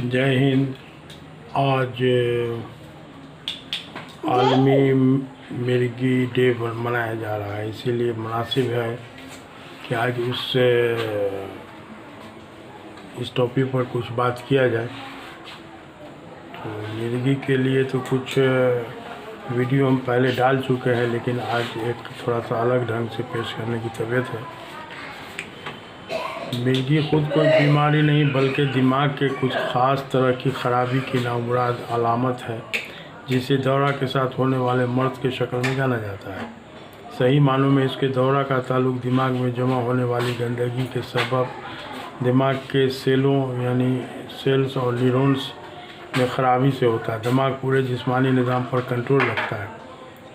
जय हिंद। आज आलमी मिर्गी डे मनाया जा रहा है, इसीलिए मुनासिब है कि आज इस टॉपिक पर कुछ बात किया जाए। तो मिर्गी के लिए तो कुछ वीडियो हम पहले डाल चुके हैं, लेकिन आज एक थोड़ा सा अलग ढंग से पेश करने की तबीयत है। मिर्गी खुद कोई बीमारी नहीं, बल्कि दिमाग के कुछ ख़ास तरह की ख़राबी की नामुराद अलामत है, जिसे दौरा के साथ होने वाले मर्द के शक्ल में जाना जाता है। सही मानों में इसके दौरा का ताल्लुक दिमाग में जमा होने वाली गंदगी के सबब दिमाग के सेलों यानी सेल्स और न्यूरॉन्स में ख़राबी से होता है। दिमाग पूरे जिस्मानी निज़ाम पर कंट्रोल रखता है।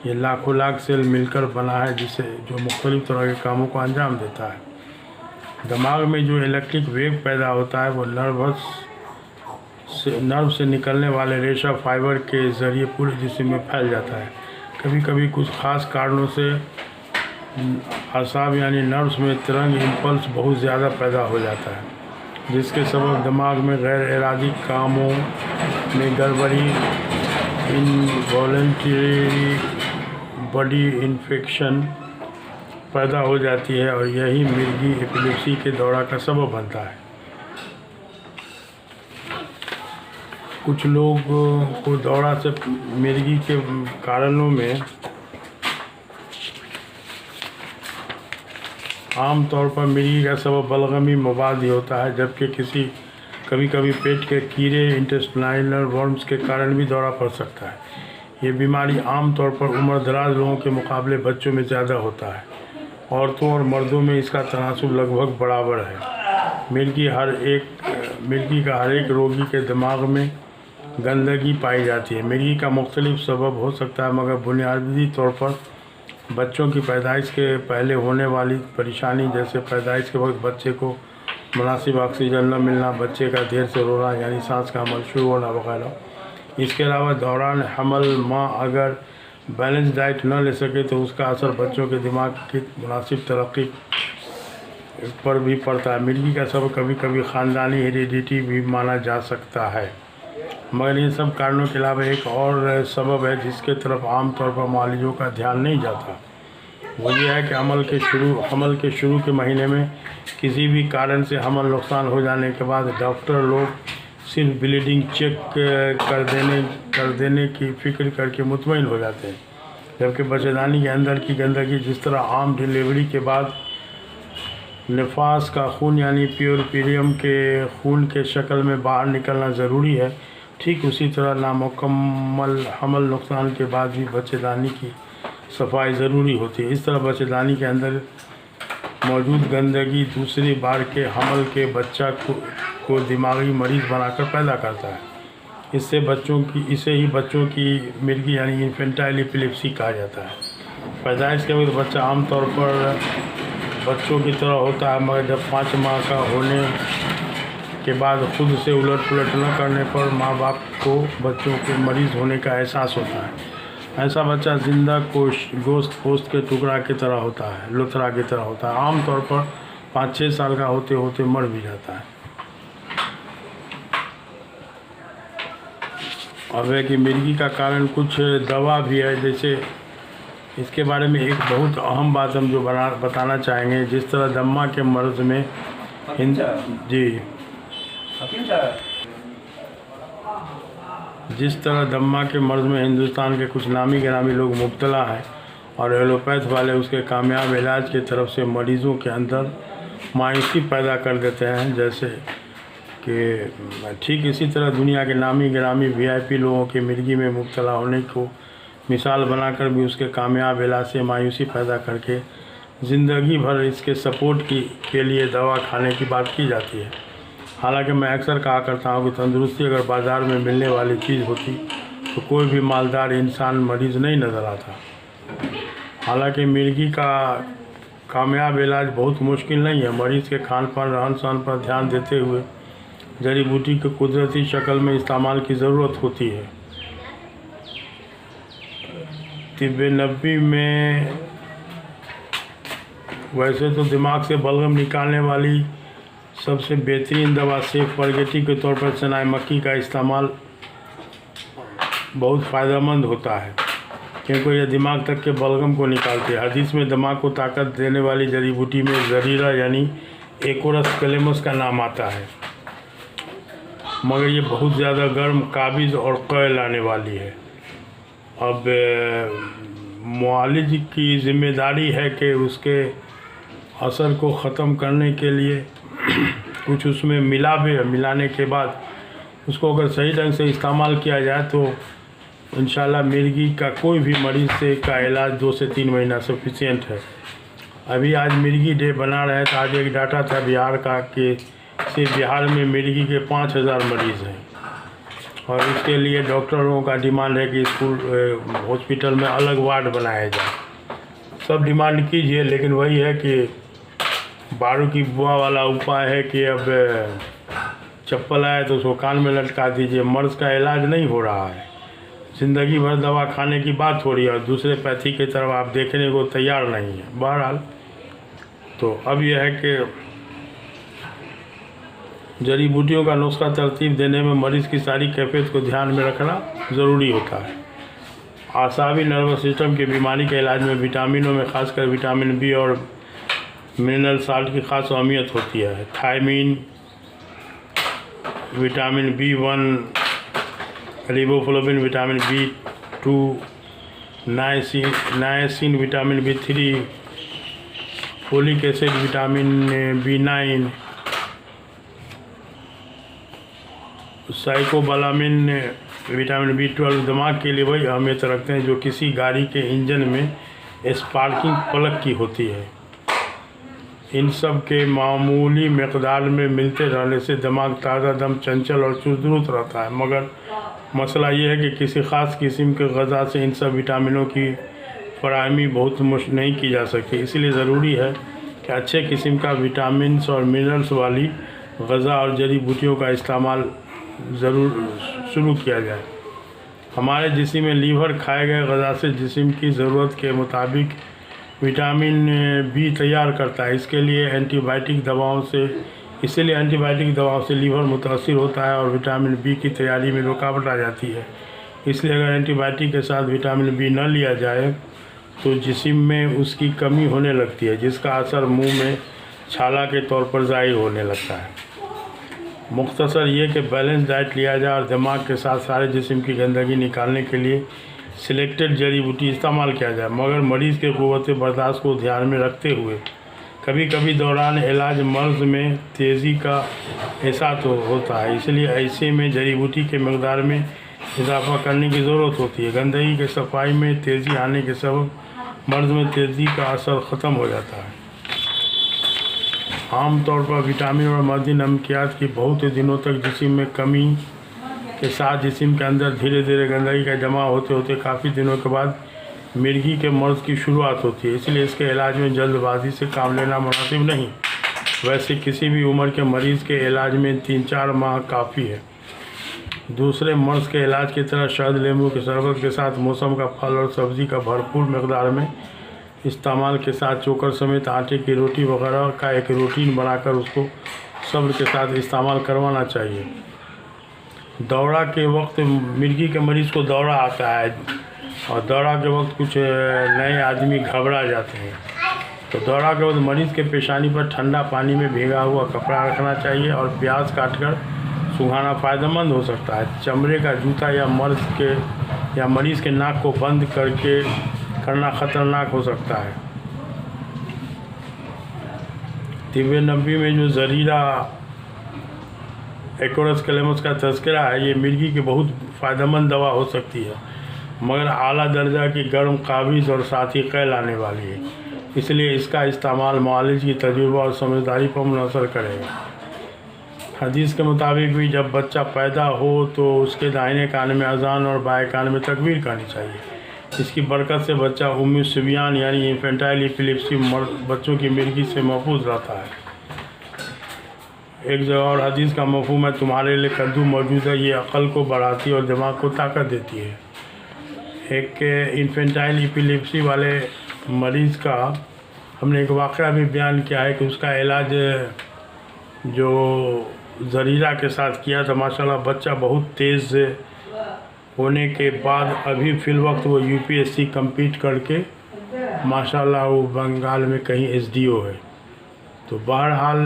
ये लाखों लाख सेल मिलकर बना है, जो मुख्तलिफ़ तरह के कामों को अंजाम देता है। दिमाग में जो इलेक्ट्रिक वेव पैदा होता है वो नर्व से निकलने वाले रेशा फाइबर के ज़रिए पूरे जिस्म में फैल जाता है। कभी कभी कुछ ख़ास कारणों से असाब यानी नर्व्स में तरंग इम्पल्स बहुत ज़्यादा पैदा हो जाता है, जिसके सबब दिमाग में गैर इरादी कामों में गड़बड़ी, इनवॉलेंटरी बॉडी इन्फेक्शन पैदा हो जाती है, और यही मिर्गी एपिलेप्सी के दौरा का सबब बनता है। कुछ लोग को दौरा से मिर्गी के कारणों में आम तौर पर मिर्गी का सबब बलगमी मवाद ही होता है, जबकि कभी कभी पेट के कीड़े इंटेस्टाइनल वर्म्स के कारण भी दौरा पड़ सकता है। ये बीमारी आम तौर पर उम्र दराज लोगों के मुकाबले बच्चों में ज़्यादा होता है। औरतों और मर्दों में इसका तनासुब लगभग बराबर है। मिर्गी का हर एक रोगी के दिमाग में गंदगी पाई जाती है। मिर्गी का मुख्तलिफ सबब हो सकता है, मगर बुनियादी तौर पर बच्चों की पैदाइश के पहले होने वाली परेशानी, जैसे पैदाइश के वक्त बच्चे को मुनासिब ऑक्सीजन न मिलना, बच्चे का देर से रोना यानी सांस का अमल शुरू होना वगैरह। इसके अलावा दौरान हमल माँ अगर बैलेंस डाइट न ले सके तो उसका असर बच्चों के दिमाग की मुनासिब तरक्की पर भी पड़ता है। मिर्गी का सबब कभी कभी ख़ानदानी हेरिडिटी भी माना जा सकता है, मगर इन सब कारणों के अलावा एक और सबब है जिसके तरफ आमतौर पर मालियों का ध्यान नहीं जाता। वो ये है कि हमल के शुरू के महीने में किसी भी कारण से हमल नुकसान हो जाने के बाद डॉक्टर लोग सिर्फ ब्लीडिंग चेक कर देने की फ़िक्र करके मुतमईन हो जाते हैं, जबकि बच्चेदानी के अंदर की गंदगी जिस तरह आम डिलीवरी के बाद निफास का खून यानी प्यूरपीरियम के खून के शक्ल में बाहर निकलना ज़रूरी है, ठीक उसी तरह नामुकम्मल हमल नुकसान के बाद भी बच्चेदानी की सफाई ज़रूरी होती है। इस तरह बच्चेदानी के अंदर मौजूद गंदगी दूसरी बार के हमल के बच्चा को दिमागी मरीज़ बनाकर पैदा करता है। इसे ही बच्चों की मिर्गी यानी इन्फेंटाइल एपिलेप्सी कहा जाता है। पैदाइश के वक्त बच्चा आमतौर पर बच्चों की तरह होता है, मगर जब 5 माह का होने के बाद खुद से उलट पुलट न करने पर माँ बाप को बच्चों के मरीज़ होने का एहसास होता है। ऐसा बच्चा जिंदा गोश्त पोस्त के टुकड़ा की तरह होता है, लुथरा की तरह होता है। आमतौर पर 5-6 साल का होते होते मर भी जाता है। अब है कि मिर्गी का कारण कुछ दवा भी है, जैसे इसके बारे में एक बहुत अहम बात हम जो बताना चाहेंगे। जिस तरह दम्मा के मर्ज़ में हिंदुस्तान के कुछ नामी गिरामी लोग मुब्तला हैं, और एलोपैथ वाले उसके कामयाब इलाज की तरफ से मरीज़ों के अंदर मायूसी पैदा कर देते हैं। जैसे कि ठीक इसी तरह दुनिया के नामी गिरामी VIP लोगों के मिर्गी में मुब्तला होने को मिसाल बनाकर भी उसके कामयाब इलाज से मायूसी पैदा करके ज़िंदगी भर इसके सपोर्ट के लिए दवा खाने की बात की जाती है। हालांकि मैं अक्सर कहा करता हूँ कि तंदुरुस्ती अगर बाज़ार में मिलने वाली चीज़ होती तो कोई भी मालदार इंसान मरीज़ नहीं नज़र आता। हालांकि मिर्गी का कामयाब इलाज बहुत मुश्किल नहीं है। मरीज़ के खान पान रहन सहन पर ध्यान देते हुए जड़ी बूटी के कुदरती शक्ल में इस्तेमाल की ज़रूरत होती है। तिब्ब नबी में वैसे तो दिमाग से बलगम निकालने वाली सबसे बेहतरीन दवा सेफ परगेटिव के तौर पर चनाए मक्की का इस्तेमाल बहुत फ़ायदेमंद होता है, क्योंकि यह दिमाग तक के बलगम को निकालती है। हदीस में दिमाग को ताकत देने वाली जड़ी बूटी में ज़रीरा यानी एकोरस कलेमस का नाम आता है, मगर ये बहुत ज़्यादा गर्म, काबिज़ और क़य लाने वाली है। अब मुआलिज की ज़िम्मेदारी है कि उसके असर को ख़त्म करने के लिए कुछ उसमें मिलाने के बाद उसको अगर सही ढंग से इस्तेमाल किया जाए तो इंशाल्लाह मिर्गी का कोई भी मरीज़ से का इलाज 2 से 3 महीना सफिशिएंट है। अभी आज मिर्गी डे बना रहे हैं तो आज एक डाटा था बिहार का कि सिर्फ बिहार में मिर्गी के 5000 मरीज़ हैं, और इसके लिए डॉक्टरों का डिमांड है कि स्कूल हॉस्पिटल में अलग वार्ड बनाया जाए। सब डिमांड कीजिए, लेकिन वही है कि बारू की बुआ वाला उपाय है कि अब चप्पल आए तो उसको कान में लटका दीजिए। मर्ज का इलाज नहीं हो रहा है, ज़िंदगी भर दवा खाने की बात हो रही है और दूसरे पैथी की तरफ आप देखने को तैयार नहीं है। बहरहाल तो अब यह है कि जड़ी बूटियों का नुस्खा तरतीब देने में मरीज़ की सारी कैफियत को ध्यान में रखना ज़रूरी होता है। आसाबी नर्वस सिस्टम की बीमारी के इलाज में विटामिनों में खासकर विटामिन बी और मिनरल साल्ट की खास अहमियत होती है। Thiamine, vitamin B1, riboflavin, vitamin B2, niacin, vitamin B3, folic acid, vitamin B9, cyanocobalamin, vitamin B12 दिमाग के लिए वही अहमियत रखते हैं जो किसी गाड़ी के इंजन में स्पार्किंग प्लग की होती है। इन सब के मामूली मकदार में मिलते रहने से दिमाग ताज़ा दम, चंचल और चुस्त रहता है, मगर मसला ये है कि किसी ख़ास किस्म के ग़ज़ा से इन सब विटामिनों की फराहमी बहुत मुश्किल नहीं की जा सकती। इसलिए ज़रूरी है कि अच्छे किस्म का विटामिन्स और मिनरल्स वाली ग़ज़ा और जड़ी बूटियों का इस्तेमाल ज़रूर शुरू किया जाए। हमारे जिस्म में लीवर खाए गए ग़ज़ा से जिस्म की ज़रूरत के मुताबिक विटामिन बी तैयार करता है। इसीलिए एंटीबायोटिक दवाओं से लीवर मुतासिर होता है और विटामिन बी की तैयारी में रुकावट आ जाती है। इसलिए अगर एंटीबायोटिक के साथ विटामिन बी न लिया जाए तो जिस्म में उसकी कमी होने लगती है, जिसका असर मुंह में छाला के तौर पर ज़ाहिर होने लगता है। मुख्तसर ये कि बैलेंस डाइट लिया जाए और दिमाग के साथ सारे जिस्म की गंदगी निकालने के लिए सिलेक्टेड जड़ी बूटी इस्तेमाल किया जाए, मगर मरीज़ के क़ुव्वत बर्दाश्त को ध्यान में रखते हुए। कभी कभी दौरान इलाज मर्ज़ में तेज़ी का एहसास होता है, इसलिए ऐसे में जड़ी बूटी के मकदार में इजाफा करने की ज़रूरत होती है। गंदगी के सफाई में तेज़ी आने के सबब मर्ज़ में तेज़ी का असर ख़त्म हो जाता है। आमतौर पर विटामिन और मदनी नमकियात की बहुत दिनों तक जिस्म में कमी के साथ जिस्म के अंदर धीरे धीरे गंदगी का जमा होते होते काफ़ी दिनों के बाद मिर्गी के मर्ज़ की शुरुआत होती है। इसलिए इसके इलाज में जल्दबाजी से काम लेना मुनासिब नहीं। वैसे किसी भी उम्र के मरीज़ के इलाज में 3-4 माह काफ़ी है। दूसरे मर्ज़ के इलाज की तरह शहद, नींबू के शरबत के साथ मौसम का फल और सब्ज़ी का भरपूर मकदार में इस्तेमाल के साथ चोकर समेत आटे की रोटी वगैरह का एक रूटीन बनाकर उसको सब्र के साथ इस्तेमाल करवाना चाहिए। दौरा के वक्त मिर्गी के मरीज़ को दौरा आता है और दौरा के वक्त कुछ नए आदमी घबरा जाते हैं, तो दौरा के वक्त मरीज़ के पेशानी पर ठंडा पानी में भीगा हुआ कपड़ा रखना चाहिए और प्याज काटकर सुंघाना फ़ायदेमंद हो सकता है। चमड़े का जूता या मरीज़ के नाक को बंद करना ख़तरनाक हो सकता है। तिब्बे नबी में जो ज़रीरा एकोरस कलेमस का तज़किरा है, ये मिर्गी की बहुत फ़ायदेमंद दवा हो सकती है, मगर आला दर्जा की गर्म, काबिज़ और साथ ही क़य लाने वाली है। इसलिए इसका इस्तेमाल मुआलिज की तजुर्बा और समझदारी पर मुनहसर करेगा। हदीस के मुताबिक भी जब बच्चा पैदा हो तो उसके दाहिने कान में अज़ान और बाएं कान में तकबीर करनी चाहिए। इसकी बरकत से बच्चा उम्मी सिबियान यानी इन्फेंटाइल एपिलेप्सी बच्चों की मिर्गी से महफूज रहता है। एक जगह और हदीस का मफ़हूम है, तुम्हारे लिए कद्दू मौजूद है, ये अक़ल को बढ़ाती और दिमाग को ताकत देती है। एक इन्फेंटाइल एपिलेप्सी वाले मरीज़ का हमने एक वाक़या भी बयान किया है कि उसका इलाज जो जरीरा के साथ किया था। माशाल्लाह बच्चा बहुत तेज़ होने के बाद अभी फिल वक्त वो यूपीएससी कंप्लीट करके माशाल्लाह वो बंगाल में कहीं एसडीओ है। तो बहरहाल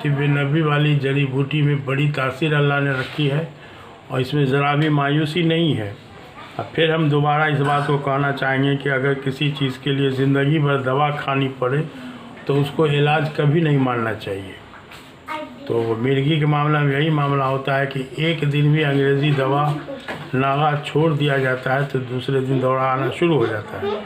तिब्ब नबी वाली जड़ी बूटी में बड़ी तासीर अल्लाह ने रखी है और इसमें ज़रा भी मायूसी नहीं है। अब फिर हम दोबारा इस बात को कहना चाहेंगे कि अगर किसी चीज़ के लिए ज़िंदगी भर दवा खानी पड़े तो उसको इलाज कभी नहीं मानना चाहिए। तो मिर्गी के मामला में यही मामला होता है कि एक दिन भी अंग्रेज़ी दवा नागा छोड़ दिया जाता है तो दूसरे दिन दौरा आना शुरू हो जाता है।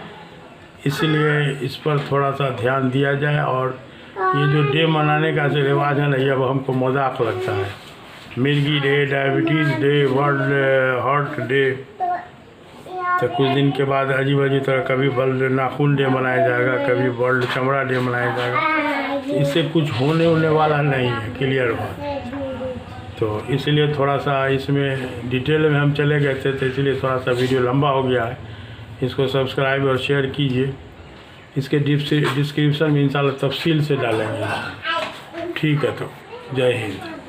इसलिए इस पर थोड़ा सा ध्यान दिया जाए। और ये जो डे मनाने का जो रिवाज है ना, ये अब हमको मजाक लगता है। मिर्गी day, diabetes day, world heart day, तो कुछ दिन के बाद अजीब अजीब तरह कभी वर्ल्ड नाखून डे मनाया जाएगा, कभी वर्ल्ड चमड़ा डे मनाया जाएगा। इससे कुछ होने वाला नहीं है, क्लियर बात। तो इसलिए थोड़ा सा इसमें डिटेल में हम चले गए थे, तो इसलिए थोड़ा सा वीडियो लंबा हो गया है। इसको सब्सक्राइब और शेयर कीजिए। इसके डिस्क्रिप्शन में इंशाल्लाह तफसील से डालेंगे। ठीक है, तो जय हिंद।